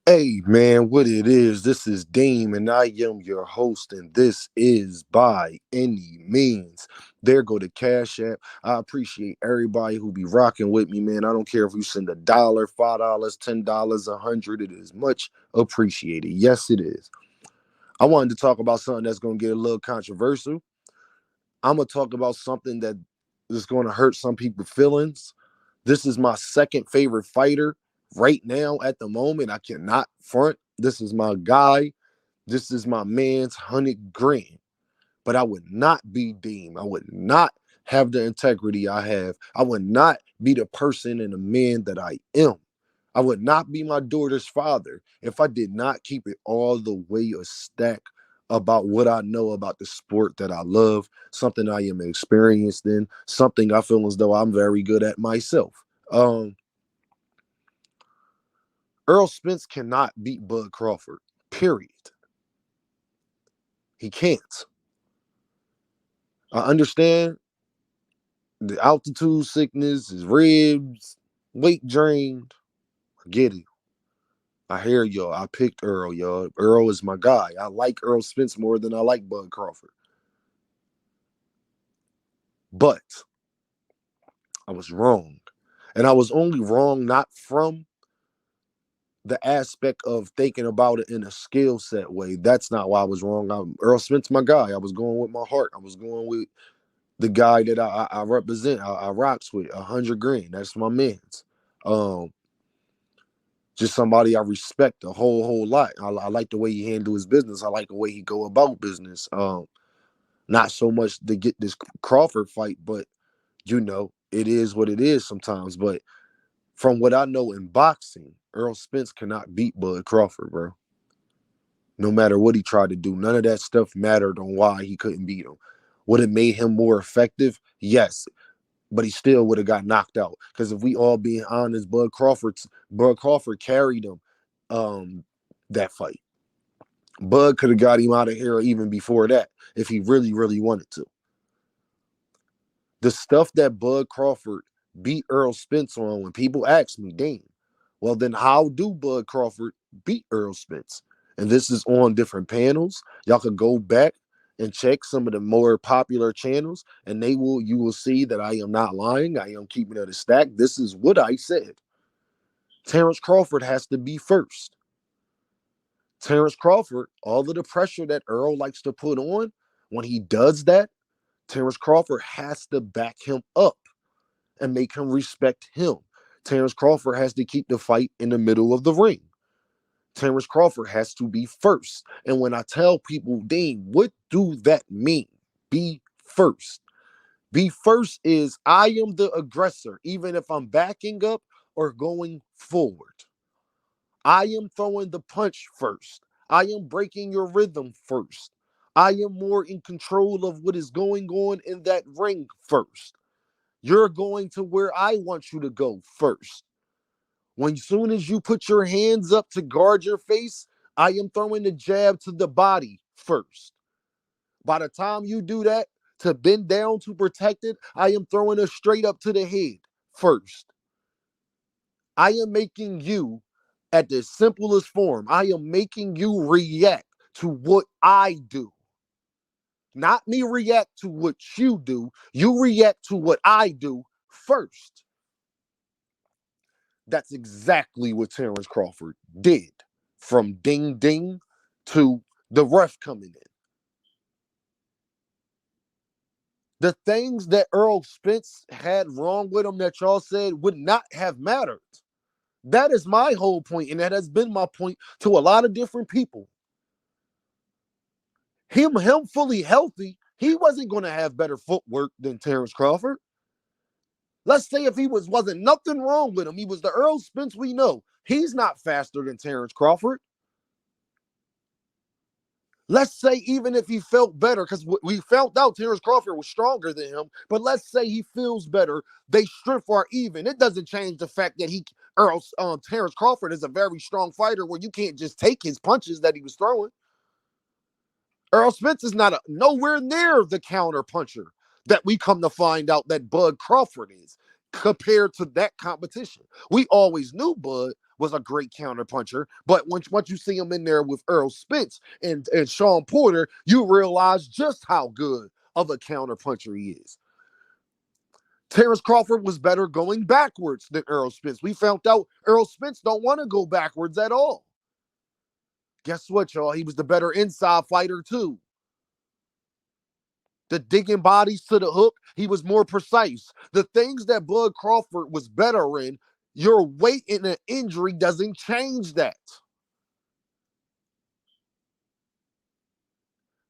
Hey man, what it is? This is Deem, and I am your host, and this is By Any Means. There go the Cash App. I appreciate everybody who be rocking with me, man. I don't care if you send $1, $5, $10, 100. It is much appreciated. Yes, it is. I wanted to talk about something that's gonna get a little controversial. I'm gonna talk about something that is gonna hurt some people's feelings. This is my second favorite fighter right now at the moment. I cannot front. This is my guy. This is my man's 100 grand. But I would not be Deem. I would not have the integrity I have. I would not be the person and the man that I am. I would not be my daughter's father if I did not keep it all the way a stack about what I know about the sport that I love, something I am experienced in, something I feel as though I'm very good at myself. Um, Errol Spence cannot beat Bud Crawford. Period. He can't. I understand the altitude sickness, his ribs, weight drained. I get it. I hear y'all. I picked Errol, y'all. Errol is my guy. I like Errol Spence more than I like Bud Crawford. But I was wrong. And I was only wrong not from the aspect of thinking about it in a skill set way. That's not why I was wrong. Earl Spence, my guy. I was going with my heart. I was going with the guy that I represent. I rocks with 100 grand. That's my man's. Um, just somebody I respect a whole lot. I like the way he handle his business. I like the way he go about business. Not so much to get this Crawford fight, but it is what it is sometimes. But from what I know in boxing, Earl Spence cannot beat Bud Crawford, bro. No matter what he tried to do, none of that stuff mattered on why he couldn't beat him. Would it made him more effective? Yes, but he still would have got knocked out. Because if we all being honest, Bud Crawford carried him that fight. Bud could have got him out of here even before that if he really, really wanted to. The stuff that Bud Crawford beat Earl Spence on, when people ask me, damn, well, then how do Bud Crawford beat Earl Spence? And this is on different panels. Y'all could go back and check some of the more popular channels, and you will see that I am not lying. I am keeping it a stack. This is what I said. Terence Crawford has to be first. Terence Crawford, all of the pressure that Earl likes to put on, when he does that, Terence Crawford has to back him up and make him respect him. Terence Crawford has to keep the fight in the middle of the ring. Terence Crawford has to be first. And when I tell people, Dean, what do that mean? Be first. Be first is I am the aggressor, even if I'm backing up or going forward. I am throwing the punch first. I am breaking your rhythm first. I am more in control of what is going on in that ring first. You're going to where I want you to go first. When soon as you put your hands up to guard your face, I am throwing the jab to the body first. By the time you do that, to bend down to protect it, I am throwing it straight up to the head first. I am making you, at the simplest form, I am making you react to what I do. Not me react to what you do. You react to what I do first. That's exactly what Terence Crawford did. From ding ding to the ref coming in. The things that Earl Spence had wrong with him that y'all said would not have mattered. That is my whole point, and that has been my point to a lot of different people. Him fully healthy, he wasn't going to have better footwork than Terence Crawford. Let's say if he wasn't nothing wrong with him, he was the Earl Spence we know. He's not faster than Terence Crawford. Let's say even if he felt better, because we found out Terence Crawford was stronger than him, but let's say he feels better, they strength are even. It doesn't change the fact that Terence Crawford is a very strong fighter where you can't just take his punches that he was throwing. Errol Spence is not nowhere near the counter puncher that we come to find out that Bud Crawford is compared to that competition. We always knew Bud, was a great counterpuncher, but once you see him in there with Errol Spence and Sean Porter, you realize just how good of a counterpuncher he is. Terence Crawford was better going backwards than Errol Spence. We found out Errol Spence don't want to go backwards at all. Guess what, y'all? He was the better inside fighter, too. The digging bodies to the hook, he was more precise. The things that Bud Crawford was better in, your weight in an injury doesn't change that.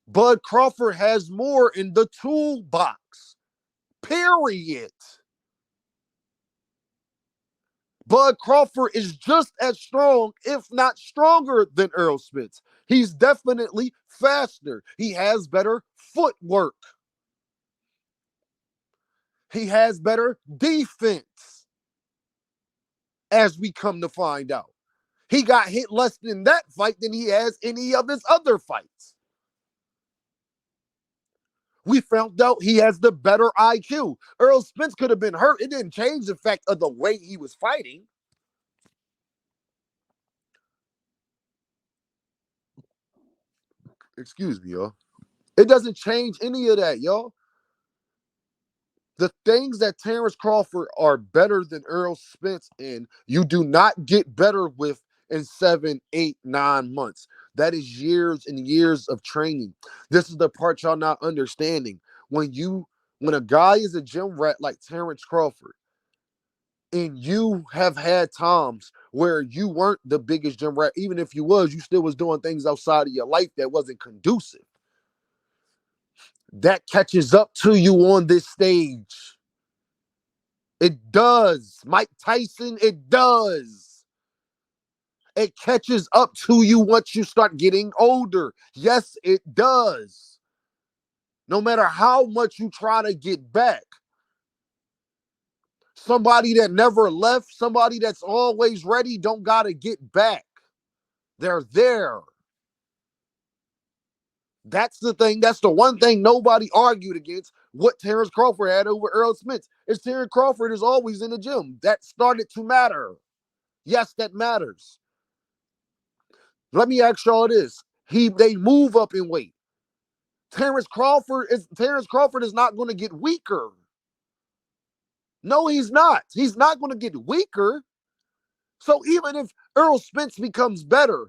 Bud Crawford has more in the toolbox. Period. Bud Crawford is just as strong, if not stronger, than Errol Spence. He's definitely faster. He has better footwork. He has better defense, as we come to find out. He got hit less in that fight than he has any of his other fights. We found out he has the better IQ. Errol Spence could have been hurt. It didn't change the fact of the way he was fighting. Excuse me, y'all. It doesn't change any of that, y'all. The things that Terence Crawford are better than Errol Spence in, you do not get better with in 7, 8, 9 months. That is years and years of training. This is the part y'all not understanding. When a guy is a gym rat like Terence Crawford, and you have had times where you weren't the biggest gym rat, even if you was, you still was doing things outside of your life that wasn't conducive. That catches up to you on this stage. It does. Mike Tyson, it does. It catches up to you once you start getting older. Yes, it does. No matter how much you try to get back. Somebody that never left, somebody that's always ready, don't got to get back. They're there. That's the thing. That's the one thing nobody argued against what Terence Crawford had over Errol Spence. Is Terence Crawford is always in the gym. That started to matter. Yes, that matters. Let me ask y'all this. They move up in weight. Terence Crawford is not going to get weaker. No, he's not. He's not going to get weaker. So even if Errol Spence becomes better,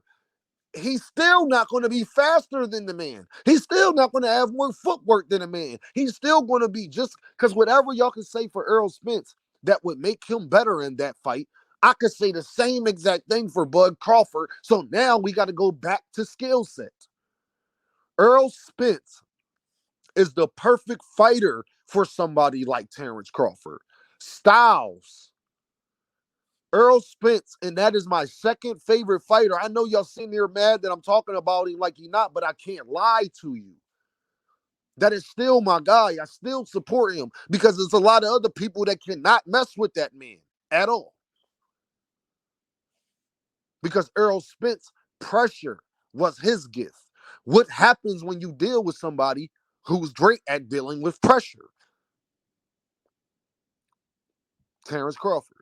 he's still not going to be faster than the man. He's still not going to have more footwork than the man. He's still going to be just because whatever y'all can say for Errol Spence that would make him better in that fight, I could say the same exact thing for Bud Crawford. So now we got to go back to skill set. Errol Spence is the perfect fighter for somebody like Terence Crawford. Styles. Errol Spence, and that is my second favorite fighter. I know y'all sitting here mad that I'm talking about him like he's not, but I can't lie to you. That is still my guy. I still support him because there's a lot of other people that cannot mess with that man at all. Because Errol Spence, pressure was his gift. What happens when you deal with somebody who's great at dealing with pressure? Terence Crawford.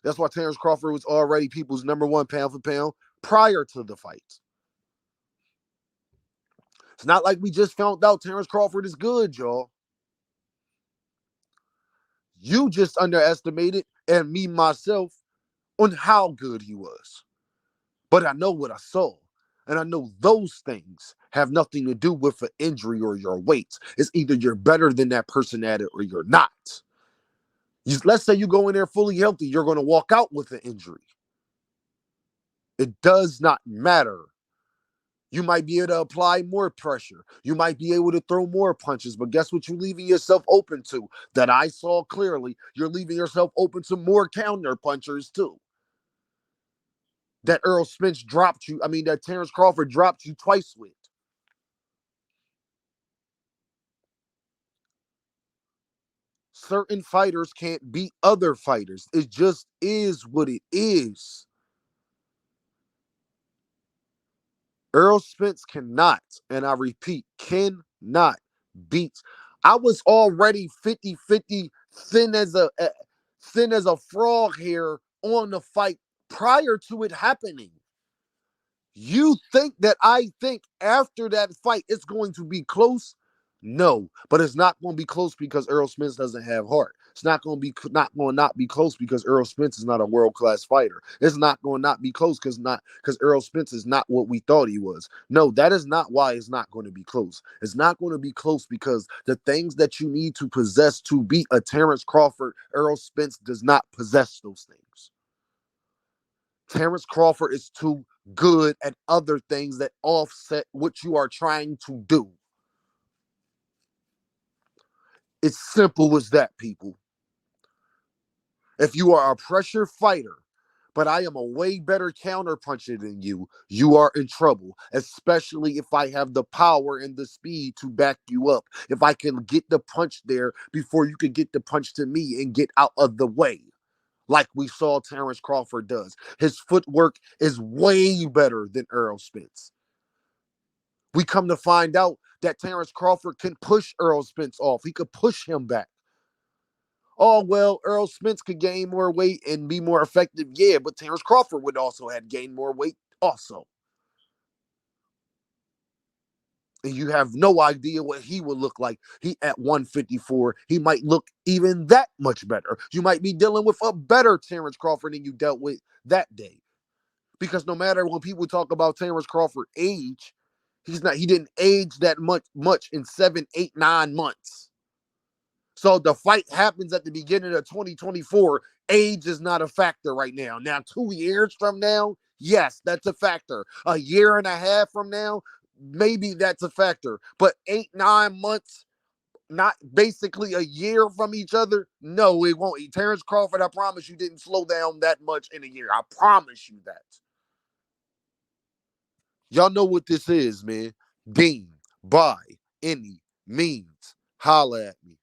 That's why Terence Crawford was already people's number one pound for pound prior to the fight. It's not like we just found out Terence Crawford is good, y'all. You just underestimated, and me, myself, on how good he was. But I know what I saw. And I know those things have nothing to do with an injury or your weight. It's either you're better than that person at it or you're not. Let's say you go in there fully healthy, you're going to walk out with an injury. It does not matter. You might be able to apply more pressure. You might be able to throw more punches, but guess what you're leaving yourself open to? That I saw clearly. You're leaving yourself open to more counter punchers too. That that Terence Crawford dropped you twice with. Certain fighters can't beat other fighters. It just is what it is. Errol Spence cannot, and I repeat, cannot beat. I was already 50-50 thin as a frog here on the fight prior to it happening. You think that I think after that fight it's going to be close? No, but it's not going to be close because Errol Spence doesn't have heart. It's not going to be not be close because Errol Spence is not a world class fighter. It's not going to not be close because Errol Spence is not what we thought he was. No, that is not why it's not going to be close. It's not going to be close because the things that you need to possess to beat a Terence Crawford, Errol Spence does not possess those things. Terence Crawford is too good at other things that offset what you are trying to do. It's simple as that, people. If you are a pressure fighter, but I am a way better counterpuncher than you, you are in trouble, especially if I have the power and the speed to back you up. If I can get the punch there before you can get the punch to me and get out of the way, like we saw Terence Crawford does. His footwork is way better than Errol Spence. We come to find out that Terence Crawford can push Errol Spence off. He could push him back. Oh, well, Errol Spence could gain more weight and be more effective. Yeah, but Terence Crawford would also have gained more weight also. And you have no idea what he would look like. He at 154, he might look even that much better. You might be dealing with a better Terence Crawford than you dealt with that day. Because no matter when people talk about Terence Crawford age, he didn't age that much in 7, 8, 9 months. So the fight happens at the beginning of 2024. Age is not a factor right now. Now, 2 years from now, yes, that's a factor. A year and a half from now, maybe that's a factor. But 8, 9 months, not basically a year from each other, no, it won't. Terence Crawford, I promise you, didn't slow down that much in a year. I promise you that. Y'all know what this is, man. Deem by any means. Holla at me.